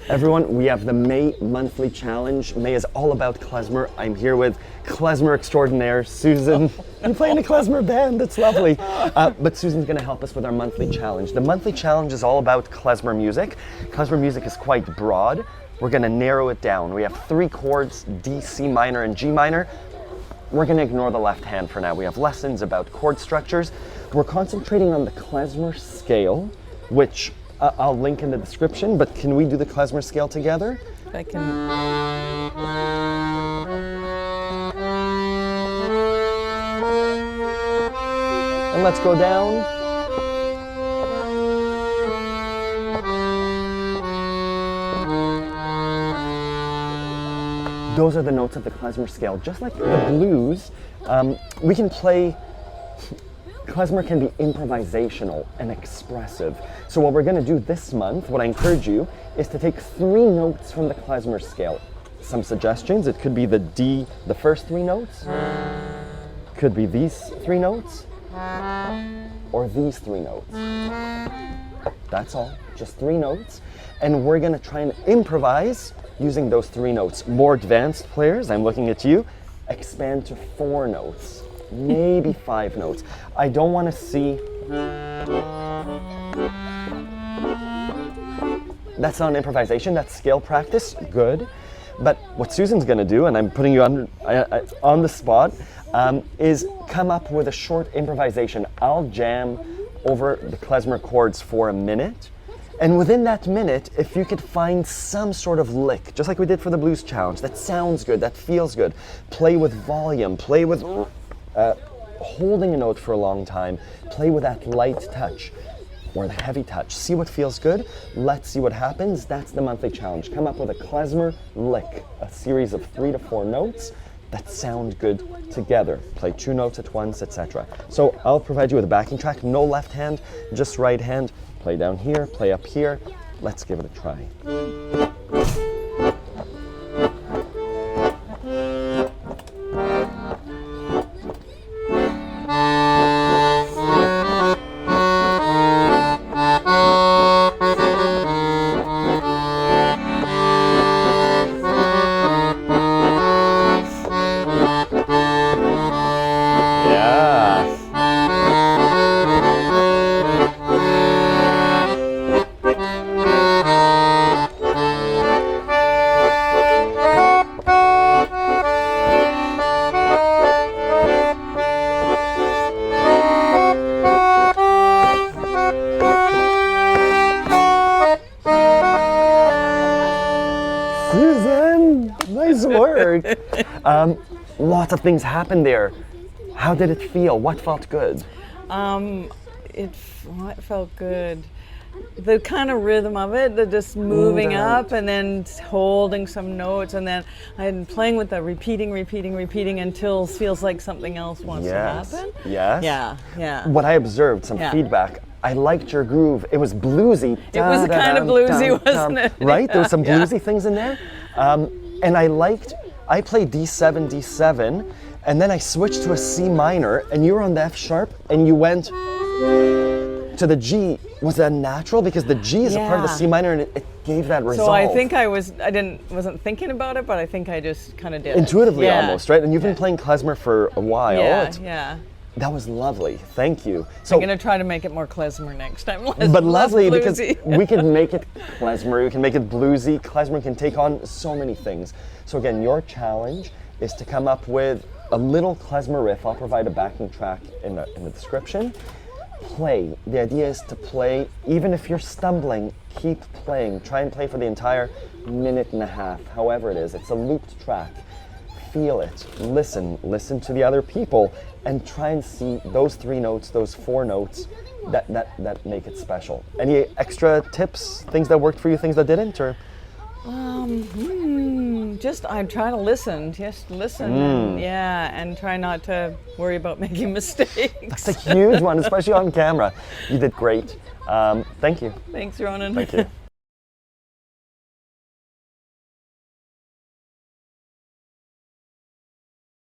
Everyone, we have the May monthly challenge. May is all about klezmer. I'm here with klezmer extraordinaire, Susan. You play in a klezmer band, it's lovely. But Susan's gonna help us with our monthly challenge. The monthly challenge is all about klezmer music. Klezmer music is quite broad. We're gonna narrow it down. We have 3 chords, D, C minor, and G minor. We're gonna ignore the left hand for now. We have lessons about chord structures. We're concentrating on the klezmer scale, which I'll link in the description, but can we do the klezmer scale together? I can. And let's go down. Those are the notes of the klezmer scale. Just like the blues, we can play. Klezmer can be improvisational and expressive. So what we're going to do this month, what I encourage you, is to take 3 notes from the klezmer scale. Some suggestions: it could be the D, the first 3 notes, could be these 3 notes, or these 3 notes. That's all, just 3 notes. And we're going to try and improvise using those 3 notes. More advanced players, I'm looking at you, expand to 4 notes. Maybe 5 notes. I don't want to see. That's not an improvisation, that's scale practice, good. But what Susan's gonna do, and I'm putting you on the spot, is come up with a short improvisation. I'll jam over the klezmer chords for a minute. And within that minute, if you could find some sort of lick, just like we did for the blues challenge, that sounds good, that feels good, play with volume, play with holding a note for a long time, play with that light touch or the heavy touch. See what feels good. Let's see what happens. That's the monthly challenge. Come up with a klezmer lick, a series of 3 to 4 notes that sound good together. Play 2 notes at once, etc. So I'll provide you with a backing track. No left hand, just right hand. Play down here, play up here. Let's give it a try. Susan, nice work. Lots of things happened there. How did it feel? What felt good? It felt good. The kind of rhythm of it, the just moving up and then holding some notes, and then I'm playing with the repeating until it feels like something else wants to happen. Yes. Yeah. What I observed, some feedback. I liked your groove. It was bluesy. It was kind of bluesy, wasn't it? Right? There was some bluesy things in there. And I played D7, D7, and then I switched to a C minor, and you were on the F sharp, and you went to the G. Was that natural? Because the G is a part of the C minor, and it gave that resolve. So I think I wasn't thinking about it, but I think I just kind of did intuitively almost, right? And you've been playing klezmer for a while. Yeah. That was lovely. Thank you. So I'm going to try to make it more klezmer next time. But lovely, because we can make it klezmer, we can make it bluesy. Klezmer can take on so many things. So again, your challenge is to come up with a little klezmer riff. I'll provide a backing track in the description. Play. The idea is to play, even if you're stumbling, keep playing. Try and play for the entire minute and a half, however it is. It's a looped track. Feel it, listen to the other people, and try and see those 3 notes, those 4 notes that make it special. Any extra tips, things that worked for you, things that didn't, or? Just I try to listen, and try not to worry about making mistakes. That's a huge one, especially on camera. You did great. Thank you. Thanks, Ronan. Thank you.